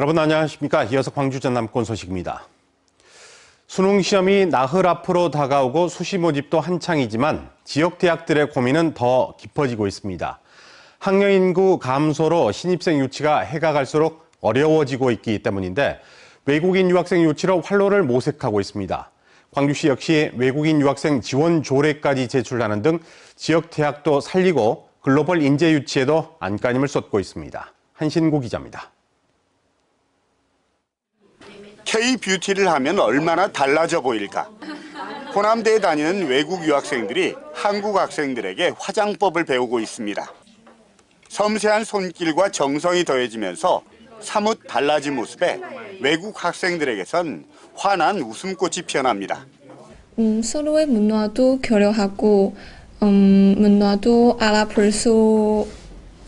여러분 안녕하십니까? 이어서 광주 전남권 소식입니다. 수능 시험이 나흘 앞으로 다가오고 수시 모집도 한창이지만 지역 대학들의 고민은 더 깊어지고 있습니다. 학령 인구 감소로 신입생 유치가 해가 갈수록 어려워지고 있기 때문인데 외국인 유학생 유치로 활로를 모색하고 있습니다. 광주시 역시 외국인 유학생 지원 조례까지 제출하는 등 지역 대학도 살리고 글로벌 인재 유치에도 안간힘을 쏟고 있습니다. 한신구 기자입니다. K-뷰티를 하면 얼마나 달라져 보일까? 호남대에 다니는 외국 유학생들이 한국 학생들에게 화장법을 배우고 있습니다. 섬세한 손길과 정성이 더해지면서 사뭇 달라진 모습에 외국 학생들에게선 환한 웃음꽃이 피어납니다. 서로의 문화도 교류하고 문화도 알아볼 수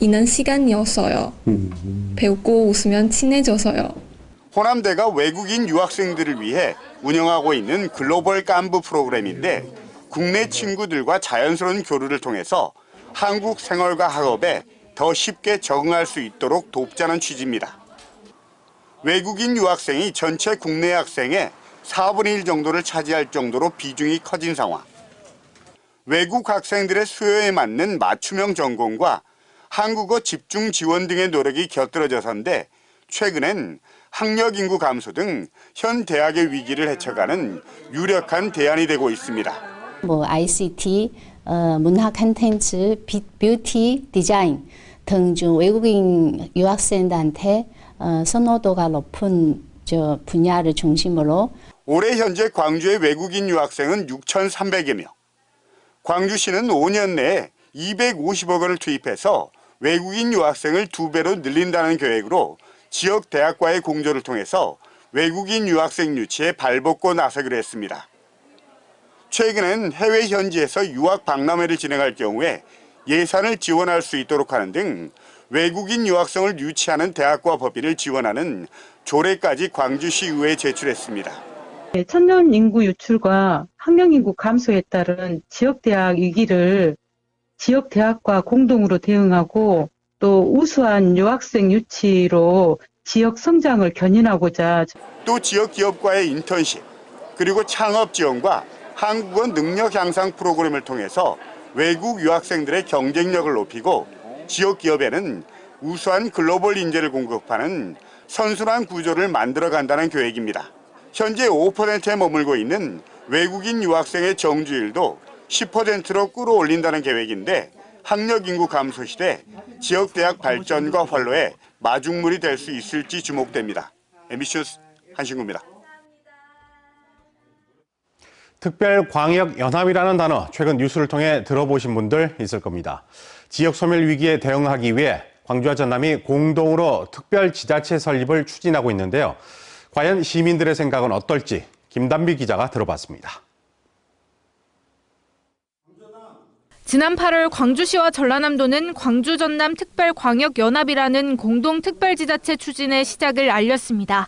있는 시간이었어요. 배우고 웃으면 친해져서요. 호남대가 외국인 유학생들을 위해 운영하고 있는 글로벌 깐부 프로그램인데 국내 친구들과 자연스러운 교류를 통해서 한국 생활과 학업에 더 쉽게 적응할 수 있도록 돕자는 취지입니다. 외국인 유학생이 전체 국내 학생의 4분의 1 정도를 차지할 정도로 비중이 커진 상황. 외국 학생들의 수요에 맞는 맞춤형 전공과 한국어 집중 지원 등의 노력이 곁들어져서인데 최근엔 학력 인구 감소 등 현 대학의 위기를 헤쳐가는 유력한 대안이 되고 있습니다. ICT, 문화 콘텐츠, 뷰티, 디자인 등 중 외국인 유학생들한테 선호도가 높은 분야를 중심으로 올해 현재 광주의 외국인 유학생은 6,300여 명. 광주시는 5년 내에 250억 원을 투입해서 외국인 유학생을 2배로 늘린다는 계획으로 지역 대학과의 공조를 통해서 외국인 유학생 유치에 발벗고 나서기로 했습니다. 최근엔 해외 현지에서 유학 박람회를 진행할 경우에 예산을 지원할 수 있도록 하는 등 외국인 유학생을 유치하는 대학과 법인을 지원하는 조례까지 광주시 의회에 제출했습니다. 천년 인구 유출과 학령 인구 감소에 따른 지역대학 위기를 지역대학과 공동으로 대응하고 또 우수한 유학생 유치로 지역 성장을 견인하고자 또 지역 기업과의 인턴십 그리고 창업 지원과 한국어 능력 향상 프로그램을 통해서 외국 유학생들의 경쟁력을 높이고 지역 기업에는 우수한 글로벌 인재를 공급하는 선순환 구조를 만들어간다는 계획입니다. 현재 5%에 머물고 있는 외국인 유학생의 정주율도 10%로 끌어올린다는 계획인데 학력 인구 감소 시대 지역 대학 발전과 활로에 마중물이 될 수 있을지 주목됩니다. MBC 뉴스 한신구입니다. 특별광역연합이라는 단어 최근 뉴스를 통해 들어보신 분들 있을 겁니다. 지역 소멸 위기에 대응하기 위해 광주와 전남이 공동으로 특별지자체 설립을 추진하고 있는데요. 과연 시민들의 생각은 어떨지 김단비 기자가 들어봤습니다. 지난 8월 광주시와 전라남도는 광주 전남 특별광역연합이라는 공동특별지자체 추진의 시작을 알렸습니다.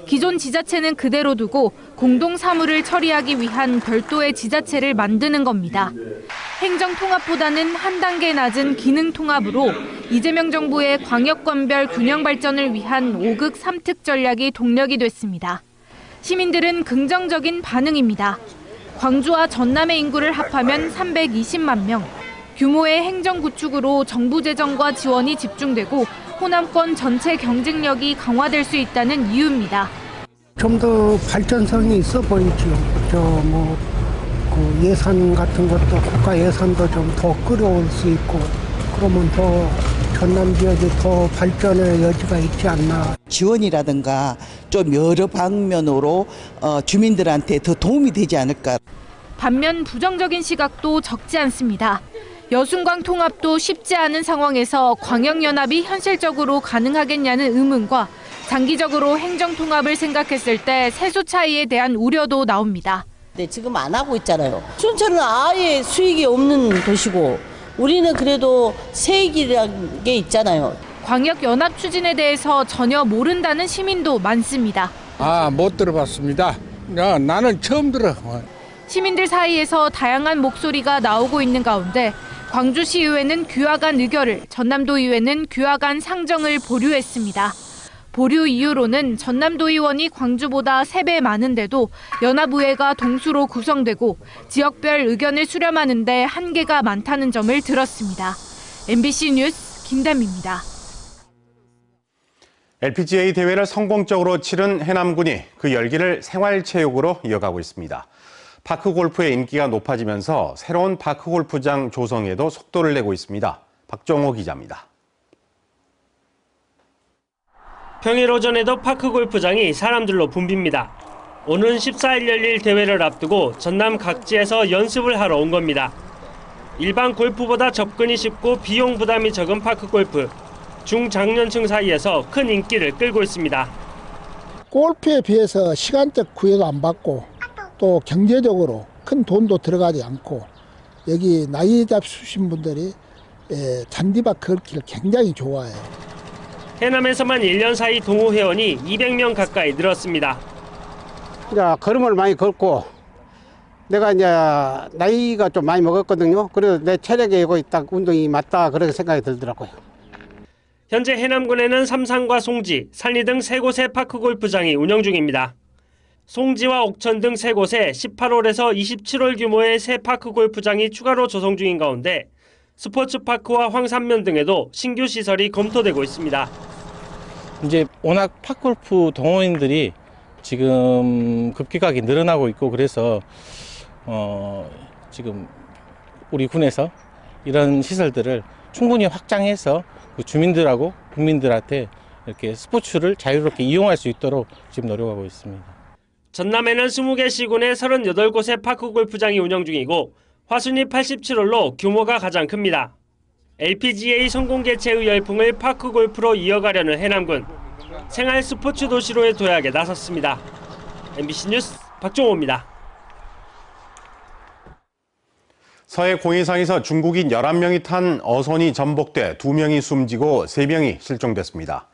기존 지자체는 그대로 두고 공동 사무를 처리하기 위한 별도의 지자체를 만드는 겁니다. 행정통합보다는 한 단계 낮은 기능통합으로 이재명 정부의 광역권별 균형 발전을 위한 5극 3특 전략이 동력이 됐습니다. 시민들은 긍정적인 반응입니다. 광주와 전남의 인구를 합하면 320만 명. 규모의 행정 구축으로 정부 재정과 지원이 집중되고 호남권 전체 경쟁력이 강화될 수 있다는 이유입니다. 좀 더 발전성이 있어 보이죠. 그 예산 같은 것도 국가 예산도 좀 더 끌어올 수 있고 그러면 더 전남 지역이 더 발전의 여지가 있지 않나. 지원이라든가 좀 여러 방면으로 주민들한테 더 도움이 되지 않을까. 반면 부정적인 시각도 적지 않습니다. 여순광 통합도 쉽지 않은 상황에서 광역연합이 현실적으로 가능하겠냐는 의문과 장기적으로 행정통합을 생각했을 때 세수 차이에 대한 우려도 나옵니다. 네, 지금 안 하고 있잖아요. 춘천은 아예 수익이 없는 도시고 우리는 그래도 세액이라는 게 있잖아요. 광역연합 추진에 대해서 전혀 모른다는 시민도 많습니다. 못 들어봤습니다. 나는 처음 들어. 시민들 사이에서 다양한 목소리가 나오고 있는 가운데 광주시의회는 규화관 의결을, 전남도의회는 규화관 상정을 보류했습니다. 보류 이유로는 전남도의원이 광주보다 3배 많은데도 연합의회가 동수로 구성되고 지역별 의견을 수렴하는 데 한계가 많다는 점을 들었습니다. MBC 뉴스 김담입니다. LPGA 대회를 성공적으로 치른 해남군이 그 열기를 생활체육으로 이어가고 있습니다. 파크골프의 인기가 높아지면서 새로운 파크골프장 조성에도 속도를 내고 있습니다. 박정호 기자입니다. 평일 오전에도 파크골프장이 사람들로 붐빕니다. 오는 14일 열릴 대회를 앞두고 전남 각지에서 연습을 하러 온 겁니다. 일반 골프보다 접근이 쉽고 비용 부담이 적은 파크골프. 중장년층 사이에서 큰 인기를 끌고 있습니다. 골프에 비해서 시간적 구애도 안 받고 또 경제적으로 큰 돈도 들어가지 않고 여기 나이 잡수신 분들이 잔디밭 걷기를 굉장히 좋아해요. 해남에서만 1년 사이 동호 회원이 200명 가까이 늘었습니다. 이제 걸음을 많이 걷고 내가 이제 나이가 좀 많이 먹었거든요. 그래서 내 체력에 이거 딱 운동이 맞다 그렇게 생각이 들더라고요. 현재 해남군에는 삼산과 송지, 산리 등 3곳의 파크골프장이 운영 중입니다. 송지와 옥천 등 3곳에 18홀에서 27홀 규모의 새 파크골프장이 추가로 조성 중인 가운데 스포츠파크와 황산면 등에도 신규 시설이 검토되고 있습니다. 이제 워낙 파크골프 동호인들이 지금 급격하게 늘어나고 있고 그래서 지금 우리 군에서 이런 시설들을 충분히 확장해서 그 주민들하고 국민들한테 이렇게 스포츠를 자유롭게 이용할 수 있도록 지금 노력하고 있습니다. 전남에는 20개 시군에 38곳의 파크골프장이 운영 중이고 화순이 87홀로 규모가 가장 큽니다. LPGA 성공 개최의 열풍을 파크골프로 이어가려는 해남군. 생활 스포츠 도시로의 도약에 나섰습니다. MBC 뉴스 박종호입니다. 서해 공해상에서 중국인 11명이 탄 어선이 전복돼 2명이 숨지고 3명이 실종됐습니다.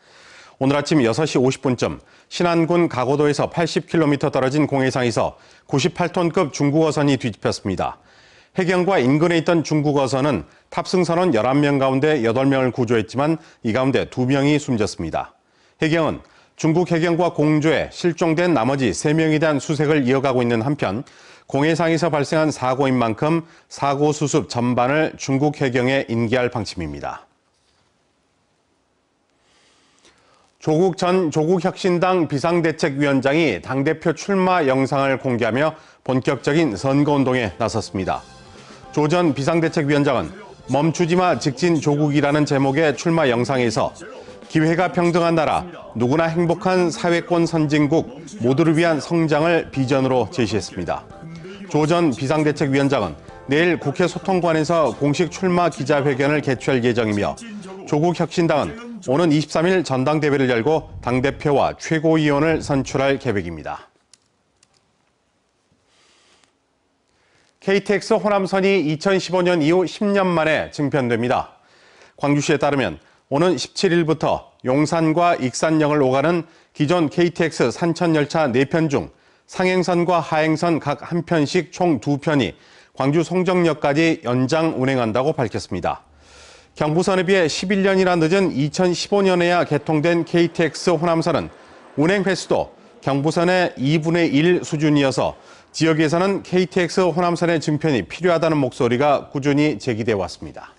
오늘 아침 6시 50분쯤 신안군 가고도에서 80km 떨어진 공해상에서 98톤급 중국 어선이 뒤집혔습니다. 해경과 인근에 있던 중국 어선은 탑승선원 11명 가운데 8명을 구조했지만 이 가운데 2명이 숨졌습니다. 해경은 중국 해경과 공조해 실종된 나머지 3명에 대한 수색을 이어가고 있는 한편 공해상에서 발생한 사고인 만큼 사고 수습 전반을 중국 해경에 인계할 방침입니다. 조국 전 조국혁신당 비상대책위원장이 당대표 출마 영상을 공개하며 본격적인 선거운동에 나섰습니다. 조 전 비상대책위원장은 멈추지마 직진 조국이라는 제목의 출마 영상에서 기회가 평등한 나라, 누구나 행복한 사회권 선진국, 모두를 위한 성장을 비전으로 제시했습니다. 조 전 비상대책위원장은 내일 국회 소통관에서 공식 출마 기자회견을 개최할 예정이며 조국혁신당은 오는 23일 전당대회를 열고 당대표와 최고위원을 선출할 계획입니다. KTX 호남선이 2015년 이후 10년 만에 증편됩니다. 광주시에 따르면 오는 17일부터 용산과 익산역을 오가는 기존 KTX 산천열차 4편 중 상행선과 하행선 각 1편씩 총 2편이 광주 송정역까지 연장 운행한다고 밝혔습니다. 경부선에 비해 11년이나 늦은 2015년에야 개통된 KTX 호남선은 운행 횟수도 경부선의 2분의 1 수준이어서 지역에서는 KTX 호남선의 증편이 필요하다는 목소리가 꾸준히 제기돼 왔습니다.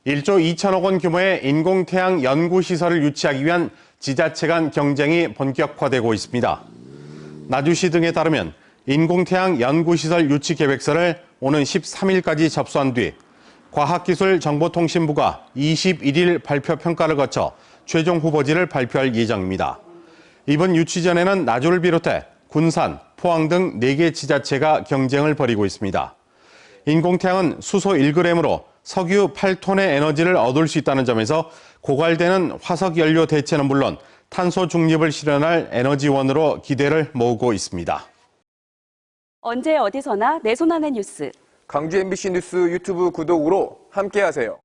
1조 2천억 원 규모의 인공태양 연구시설을 유치하기 위한 지자체 간 경쟁이 본격화되고 있습니다. 나주시 등에 따르면 인공태양 연구시설 유치 계획서를 오는 13일까지 접수한 뒤 과학기술정보통신부가 21일 발표 평가를 거쳐 최종 후보지를 발표할 예정입니다. 이번 유치 전에는 나주를 비롯해 군산, 포항 등 4개 지자체가 경쟁을 벌이고 있습니다. 인공태양은 수소 1g으로 석유 8톤의 에너지를 얻을 수 있다는 점에서 고갈되는 화석연료 대체는 물론 탄소 중립을 실현할 에너지원으로 기대를 모으고 있습니다. 언제 어디서나 내 손 안의 뉴스. 광주 MBC 뉴스 유튜브 구독으로 함께하세요.